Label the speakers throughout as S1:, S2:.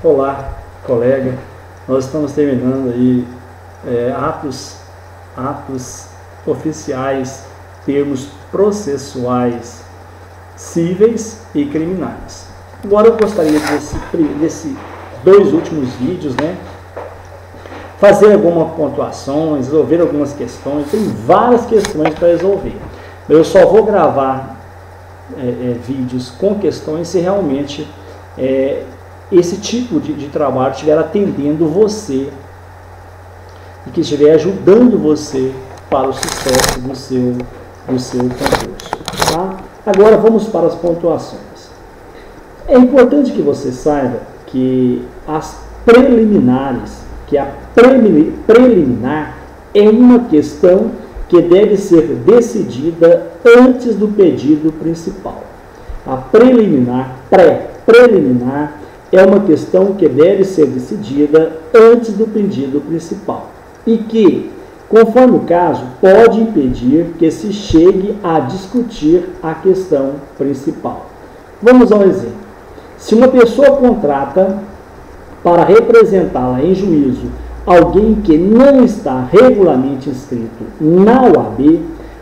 S1: Olá, colega. Nós estamos terminando aí atos oficiais, termos processuais cíveis e criminais. Agora eu gostaria desses dois últimos vídeos, fazer algumas pontuações, resolver algumas questões. Tem várias questões para resolver. Eu só vou gravar vídeos com questões se realmente esse tipo de trabalho estiver atendendo você e que estiver ajudando você para o sucesso do seu concurso. Tá? Agora vamos para as pontuações. É importante que você saiba que as preliminares, que a preliminar é uma questão que deve ser decidida antes do pedido principal. A preliminar, preliminar, é uma questão que deve ser decidida antes do pedido principal e que, conforme o caso, pode impedir que se chegue a discutir a questão principal. Vamos ao exemplo. Se uma pessoa contrata para representá-la em juízo alguém que não está regularmente inscrito na OAB,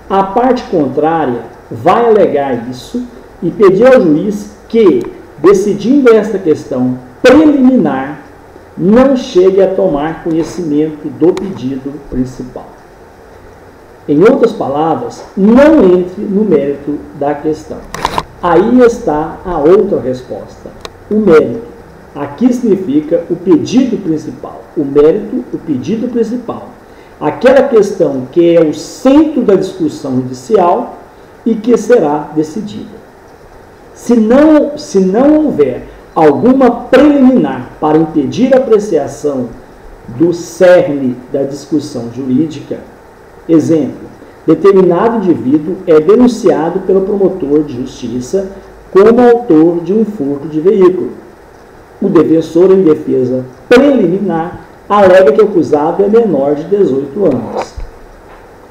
S1: a parte contrária vai alegar isso e pedir ao juiz que, decidindo esta questão preliminar, não chegue a tomar conhecimento do pedido principal. Em outras palavras, não entre no mérito da questão. Aí está a outra resposta. O mérito. Aqui significa o pedido principal. O mérito, o pedido principal. Aquela questão que é o centro da discussão judicial e que será decidida. Se não houver alguma preliminar para impedir a apreciação do cerne da discussão jurídica, exemplo, determinado indivíduo é denunciado pelo promotor de justiça como autor de um furto de veículo. O defensor em defesa preliminar alega que o acusado é menor de 18 anos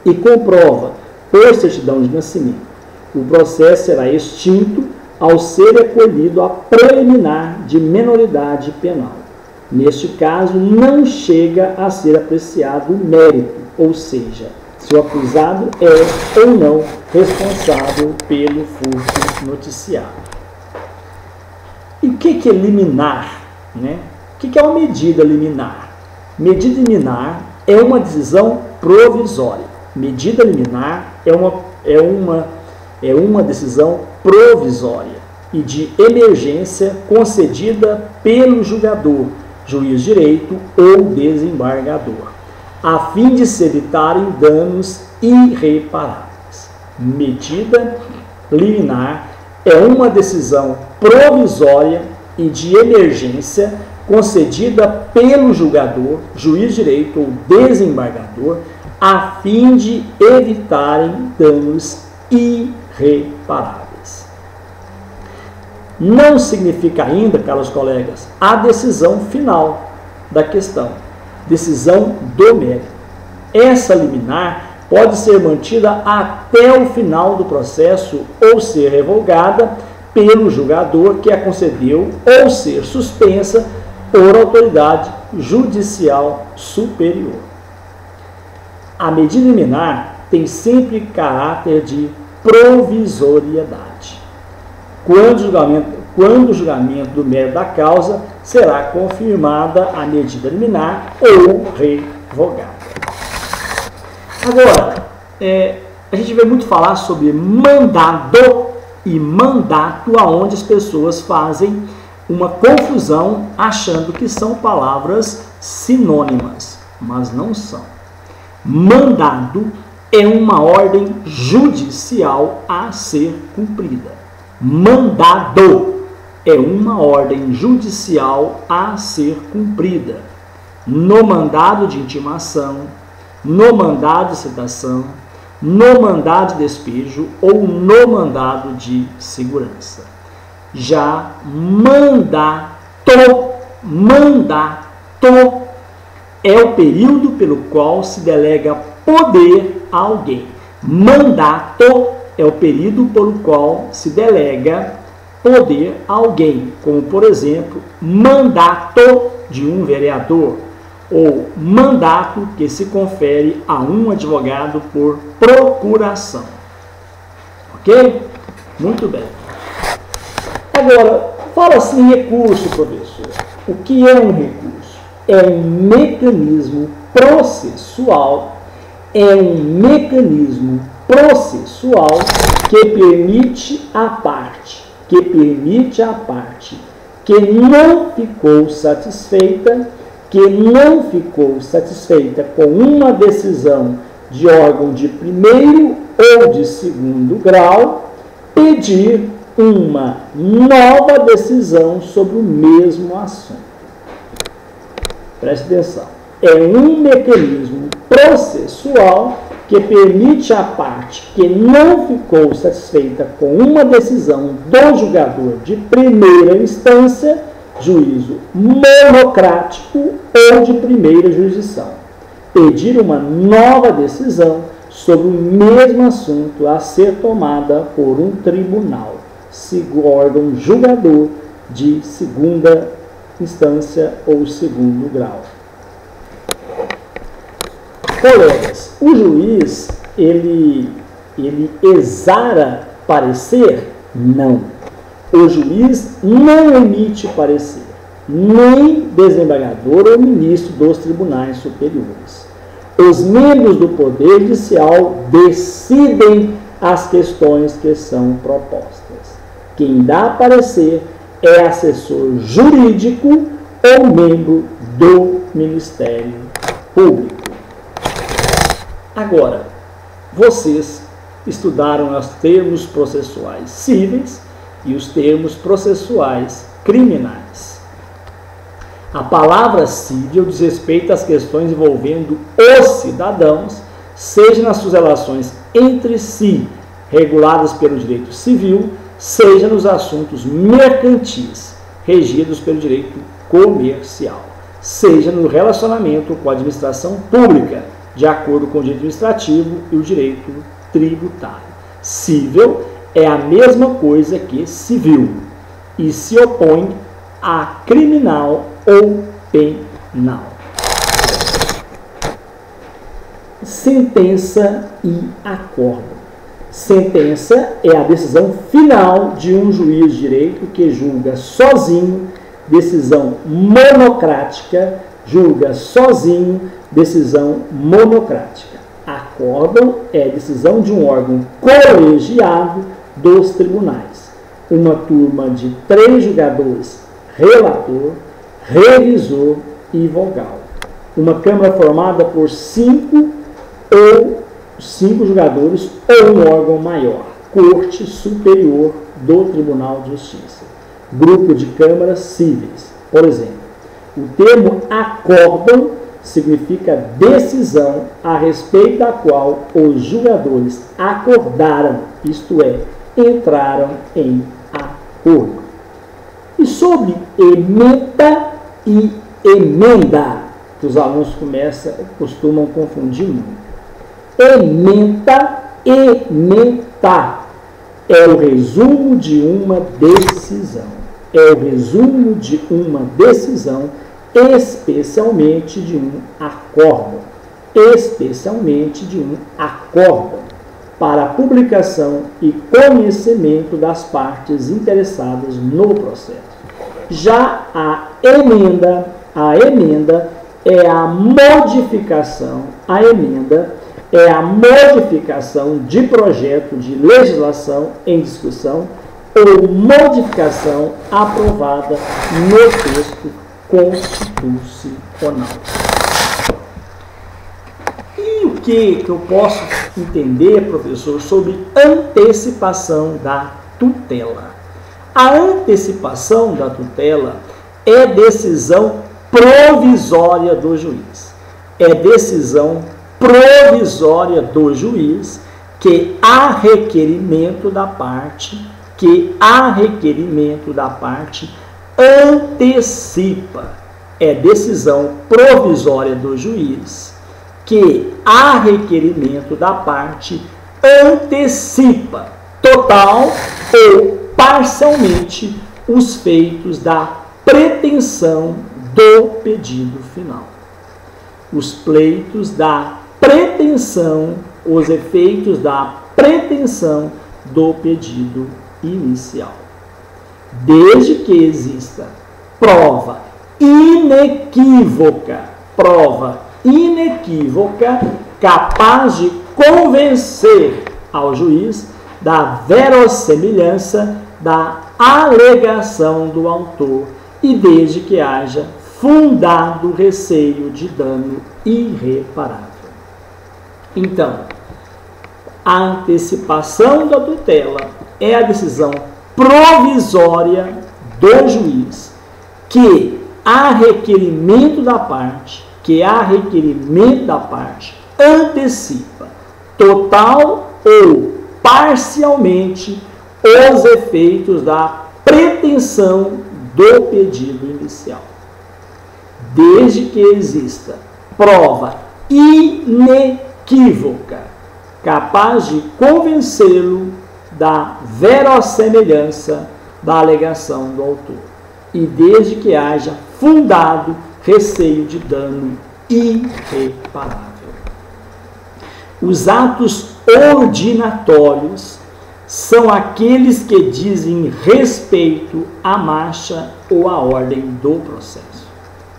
S1: e comprova, por certidão de nascimento, o processo será extinto ao ser acolhido a preliminar de menoridade penal. Neste caso, não chega a ser apreciado o mérito, ou seja, se o acusado é ou não responsável pelo furto noticiado. E o que é liminar? O que é uma medida liminar? Medida liminar é uma decisão provisória. Medida liminar é uma decisão provisória e de emergência concedida pelo julgador, juiz de direito ou desembargador, a fim de se evitarem danos irreparáveis. Medida liminar é uma decisão provisória e de emergência concedida pelo julgador, juiz de direito ou desembargador, a fim de evitarem danos irreparáveis. Não significa ainda, caros colegas, a decisão final da questão, decisão do mérito. Essa liminar pode ser mantida até o final do processo ou ser revogada pelo julgador que a concedeu ou ser suspensa por autoridade judicial superior. A medida liminar tem sempre caráter de provisoriedade. Quando o julgamento do mérito da causa será confirmada a medida liminar ou revogada. Agora, a gente vai muito falar sobre mandado e mandato, aonde as pessoas fazem uma confusão achando que são palavras sinônimas, mas não são. Mandado é uma ordem judicial a ser cumprida. Mandado é uma ordem judicial a ser cumprida. No mandado de intimação, no mandado de citação, no mandado de despejo ou no mandado de segurança. Já mandato é o período pelo qual se delega poder a alguém. Mandato é o período pelo qual se delega poder a alguém, como, por exemplo, mandato de um vereador ou mandato que se confere a um advogado por procuração. Ok? Muito bem. Agora, fala-se em recurso, professor. O que é um recurso? É um mecanismo processual, que permite à parte que não ficou satisfeita com uma decisão de órgão de primeiro ou de segundo grau, pedir uma nova decisão sobre o mesmo assunto. Preste atenção. É um mecanismo processual que permite à parte que não ficou satisfeita com uma decisão do julgador de primeira instância, juízo monocrático ou de primeira jurisdição, pedir uma nova decisão sobre o mesmo assunto a ser tomada por um tribunal, órgão julgador de segunda instância ou segundo grau. Colegas, o juiz, ele exara parecer? Não. O juiz não emite parecer, nem desembargador ou ministro dos tribunais superiores. Os membros do Poder Judicial decidem as questões que são propostas. Quem dá parecer é assessor jurídico ou membro do Ministério Público. Agora, vocês estudaram os termos processuais cíveis e os termos processuais criminais. A palavra civil diz respeito às questões envolvendo os cidadãos, seja nas suas relações entre si, reguladas pelo direito civil, seja nos assuntos mercantis, regidos pelo direito comercial, seja no relacionamento com a administração pública, de acordo com o direito administrativo e o direito tributário. Cível é a mesma coisa que civil e se opõe a criminal ou penal. Sentença e acordo. Sentença é a decisão final de um juiz de direito que julga sozinho, decisão monocrática, decisão monocrática. Acórdão é decisão de um órgão colegiado dos tribunais. Uma turma de 3 julgadores, relator, revisor e vogal. Uma Câmara formada por 5 julgadores ou um órgão maior, Corte Superior do Tribunal de Justiça. Grupo de câmaras cíveis. Por exemplo, o termo acórdão significa decisão a respeito da qual os julgadores acordaram, isto é, entraram em acordo. E sobre ementa e emenda, que os alunos costumam confundir muito. Ementa é o resumo de uma decisão. Especialmente de um acórdão, para a publicação e conhecimento das partes interessadas no processo. Já a emenda é a modificação de projeto de legislação em discussão ou modificação aprovada no texto constitucional. E o que eu posso entender, professor, sobre antecipação da tutela? A antecipação da tutela é decisão provisória do juiz. Que há requerimento da parte antecipa. É decisão provisória do juiz que, a requerimento da parte, antecipa total ou parcialmente os feitos da pretensão do pedido final. Os pleitos da pretensão, os efeitos da pretensão do pedido inicial. Desde que exista prova inequívoca, capaz de convencer ao juiz da verossimilhança da alegação do autor e desde que haja fundado receio de dano irreparável. Então, a antecipação da tutela é a decisão provisória do juiz que, a requerimento da parte, antecipa total ou parcialmente os efeitos da pretensão do pedido inicial. Desde que exista prova inequívoca capaz de convencê-lo da verossimilhança da alegação do autor e desde que haja fundado receio de dano irreparável. Os atos ordinatórios são aqueles que dizem respeito à marcha ou à ordem do processo.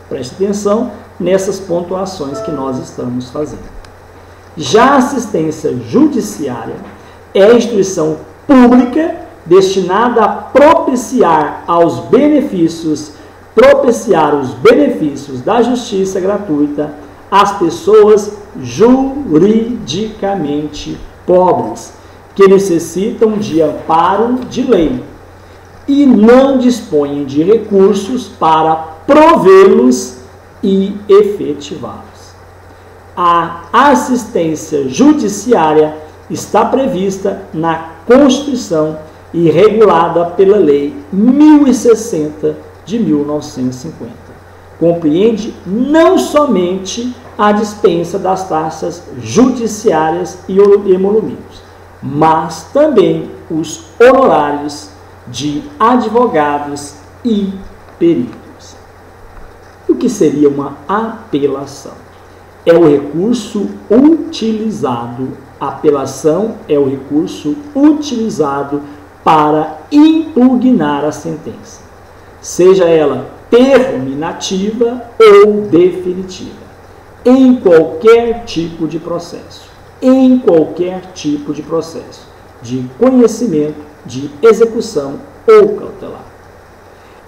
S1: Preste atenção nessas pontuações que nós estamos fazendo. Já a assistência judiciária é a instituição pública destinada a propiciar os benefícios da justiça gratuita às pessoas juridicamente pobres, que necessitam de amparo de lei e não dispõem de recursos para provê-los e efetivá-los. A assistência judiciária está prevista na Constituição e regulada pela Lei 1060 de 1950. Compreende não somente a dispensa das taxas judiciárias e emolumentos, mas também os honorários de advogados e peritos. O que seria uma apelação? É o recurso utilizado. Apelação é o recurso utilizado para impugnar a sentença, seja ela terminativa ou definitiva, em qualquer tipo de processo, de conhecimento, de execução ou cautelar.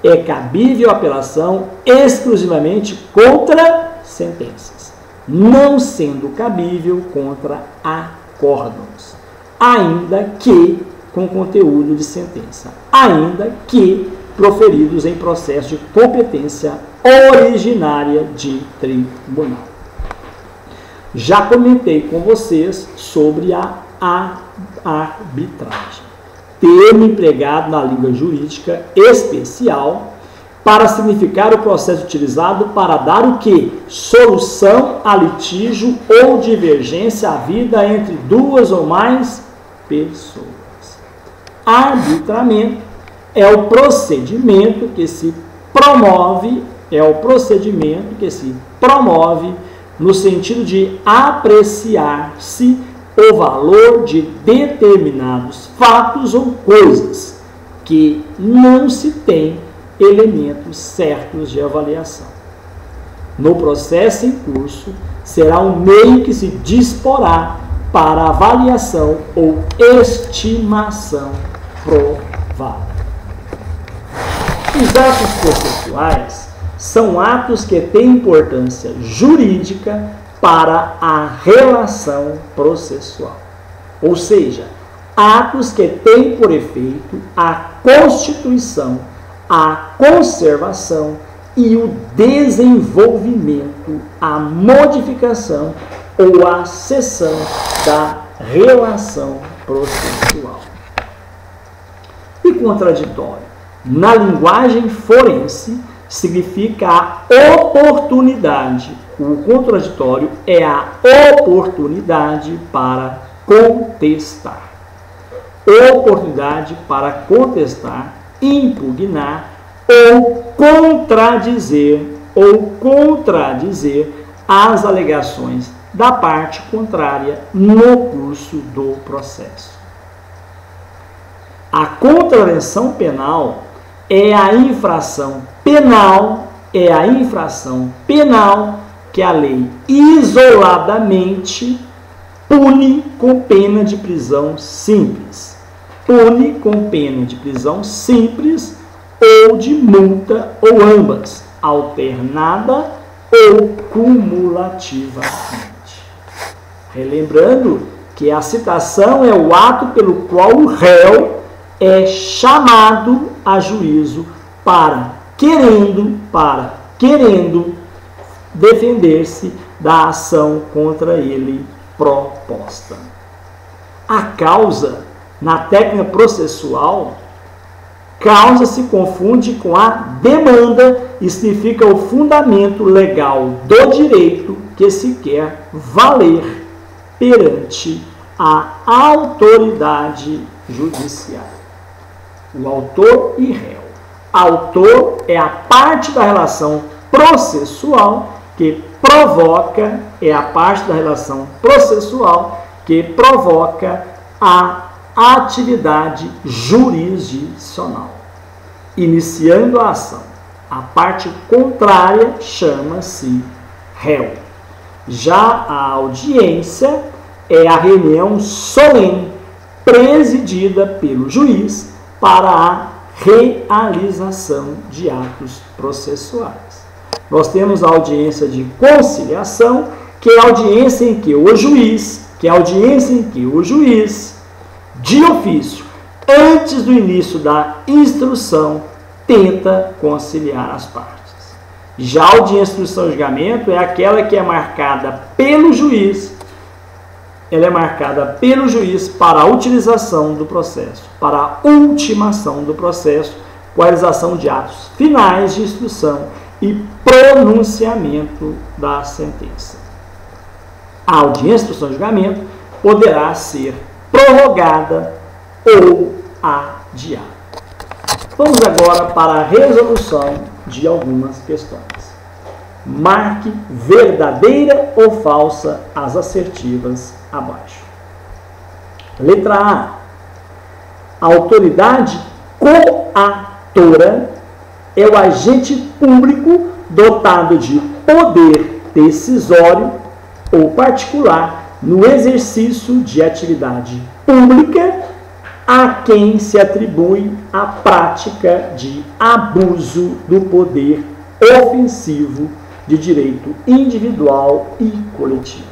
S1: É cabível a apelação exclusivamente contra sentenças, não sendo cabível contra acórdãos, ainda que com conteúdo de sentença, ainda que proferidos em processo de competência originária de tribunal. Já comentei com vocês sobre a arbitragem, termo empregado na língua jurídica especial para significar o processo utilizado para dar o quê? Solução a litígio ou divergência havida entre duas ou mais pessoas. Arbitramento é o procedimento que se promove, no sentido de apreciar-se o valor de determinados fatos ou coisas que não se tem elementos certos de avaliação. No processo em curso, será um meio que se disporá para avaliação ou estimação provada. Os atos processuais são atos que têm importância jurídica para a relação processual, ou seja, atos que têm por efeito a constituição, a conservação e o desenvolvimento, a modificação ou a cessão da relação processual. E contraditório? Na linguagem forense, significa a oportunidade. O contraditório é a oportunidade para contestar. oportunidade para contestar, impugnar ou contradizer as alegações da parte contrária no curso do processo. A contravenção penal é a infração penal que a lei isoladamente pune com pena de prisão simples. Pune com pena de prisão simples ou de multa ou ambas, alternada ou cumulativamente. Relembrando que a citação é o ato pelo qual o réu é chamado a juízo querendo defender-se da ação contra ele proposta. A causa, na técnica processual, causa se confunde com a demanda e significa o fundamento legal do direito que se quer valer perante a autoridade judiciária. O autor e réu. Autor é a parte da relação processual que provoca, a atividade jurisdicional, iniciando a ação. A parte contrária chama-se réu. Já a audiência é a reunião solene presidida pelo juiz para a realização de atos processuais. Nós temos a audiência de conciliação, que é a audiência em que o juiz, de ofício, antes do início da instrução, tenta conciliar as partes. Já a audiência de instrução e julgamento é aquela que é marcada pelo juiz, para a utilização do processo, para a ultimação do processo, com a realização de atos finais de instrução e pronunciamento da sentença. A audiência de instrução e julgamento poderá ser prorrogada ou adiada. Vamos agora para a resolução de algumas questões. Marque verdadeira ou falsa as assertivas abaixo. Letra A. A autoridade coatora é o agente público dotado de poder decisório ou particular no exercício de atividade pública a quem se atribui a prática de abuso do poder ofensivo de direito individual e coletivo.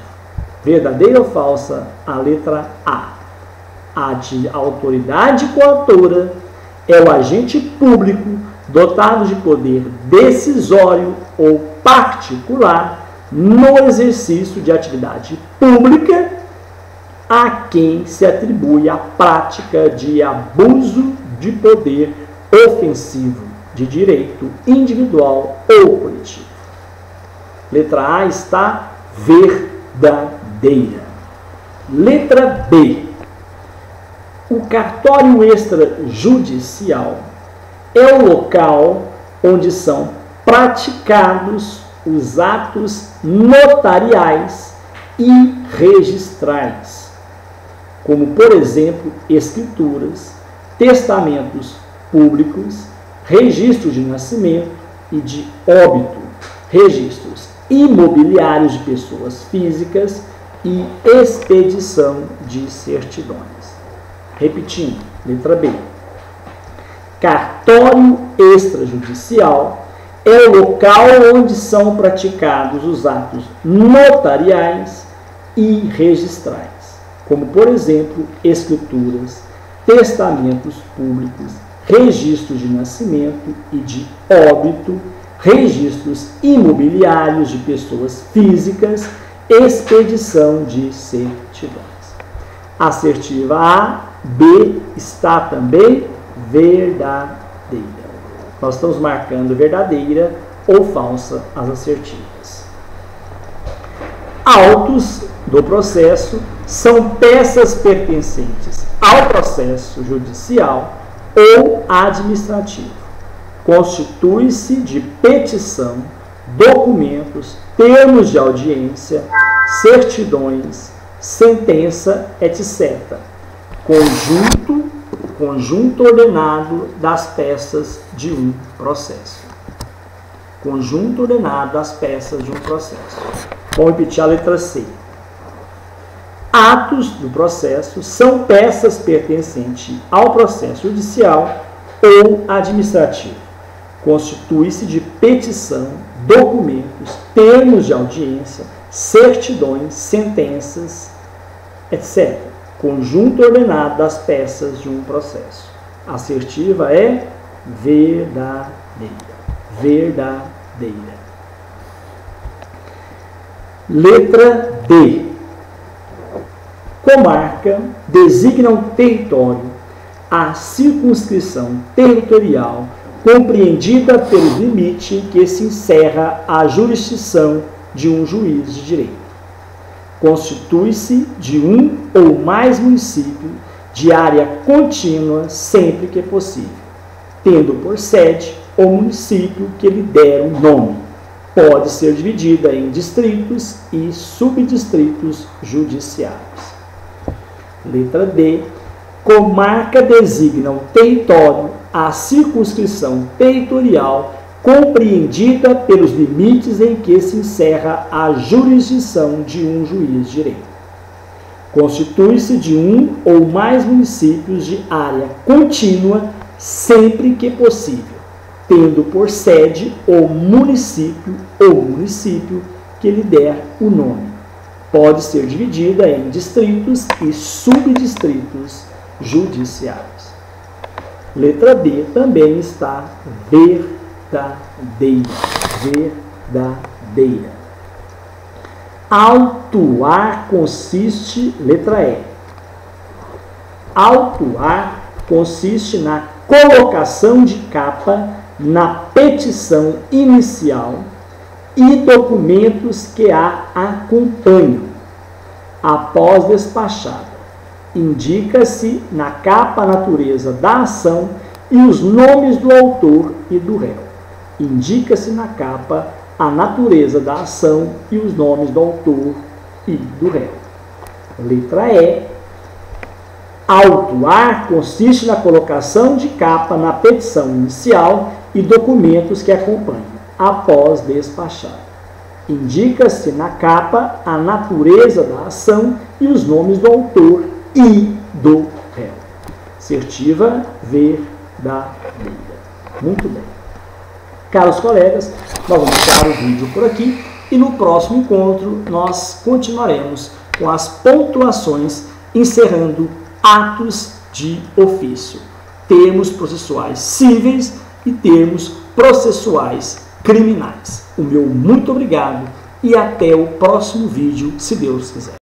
S1: Verdadeira ou falsa? A letra A. A de autoridade coatora é o agente público dotado de poder decisório ou particular no exercício de atividade pública a quem se atribui a prática de abuso de poder ofensivo de direito individual ou coletivo. Letra A está verdadeira. Letra B. O cartório extrajudicial é o local onde são praticados os atos notariais e registrais, como, por exemplo, escrituras, testamentos públicos, registros de nascimento e de óbito, registros imobiliários de pessoas físicas e expedição de certidões. Repetindo, letra B. Cartório extrajudicial é o local onde são praticados os atos notariais e registrais, como, por exemplo, escrituras, testamentos públicos, registros de nascimento e de óbito, registros imobiliários de pessoas físicas, expedição de certidões. Assertiva A, B está também verdadeira. Nós estamos marcando verdadeira ou falsa as assertivas. Autos do processo são peças pertencentes ao processo judicial ou administrativo. Constitui-se de petição, documentos, termos de audiência, certidões, sentença, etc. Conjunto ordenado das peças de um processo. Conjunto ordenado das peças de um processo. Vamos repetir a letra C. Atos do processo são peças pertencentes ao processo judicial ou administrativo. Constitui-se de petição, documentos, termos de audiência, certidões, sentenças, etc. Conjunto ordenado das peças de um processo. A assertiva é verdadeira. Verdadeira. Letra D. Comarca designa um território, a circunscrição territorial compreendida pelo limite que se encerra a jurisdição de um juiz de direito. Constitui-se de um ou mais municípios de área contínua sempre que possível, tendo por sede o município que lhe der um nome. Pode ser dividida em distritos e subdistritos judiciários. Letra D. Comarca designa um território, a circunscrição territorial compreendida pelos limites em que se encerra a jurisdição de um juiz de direito. Constitui-se de um ou mais municípios de área contínua sempre que possível, tendo por sede o município ou município que lhe der o nome. Pode ser dividida em distritos e subdistritos judiciários. Letra D também está verdadeira. Verdadeira. Autuar consiste, letra E. Autuar consiste na colocação de capa na petição inicial e documentos que a acompanham. Após despachada, indica-se na capa a natureza da ação e os nomes do autor e do réu. Indica-se na capa a natureza da ação e os nomes do autor e do réu. Letra E. Autuar consiste na colocação de capa na petição inicial e documentos que acompanham. Após despachar, indica-se na capa a natureza da ação e os nomes do autor e do réu. Assertiva verdadeira. Muito bem. Caros colegas, nós vamos parar o vídeo por aqui e no próximo encontro nós continuaremos com as pontuações encerrando atos de ofício, termos processuais cíveis e termos processuais criminais. O meu muito obrigado e até o próximo vídeo, se Deus quiser.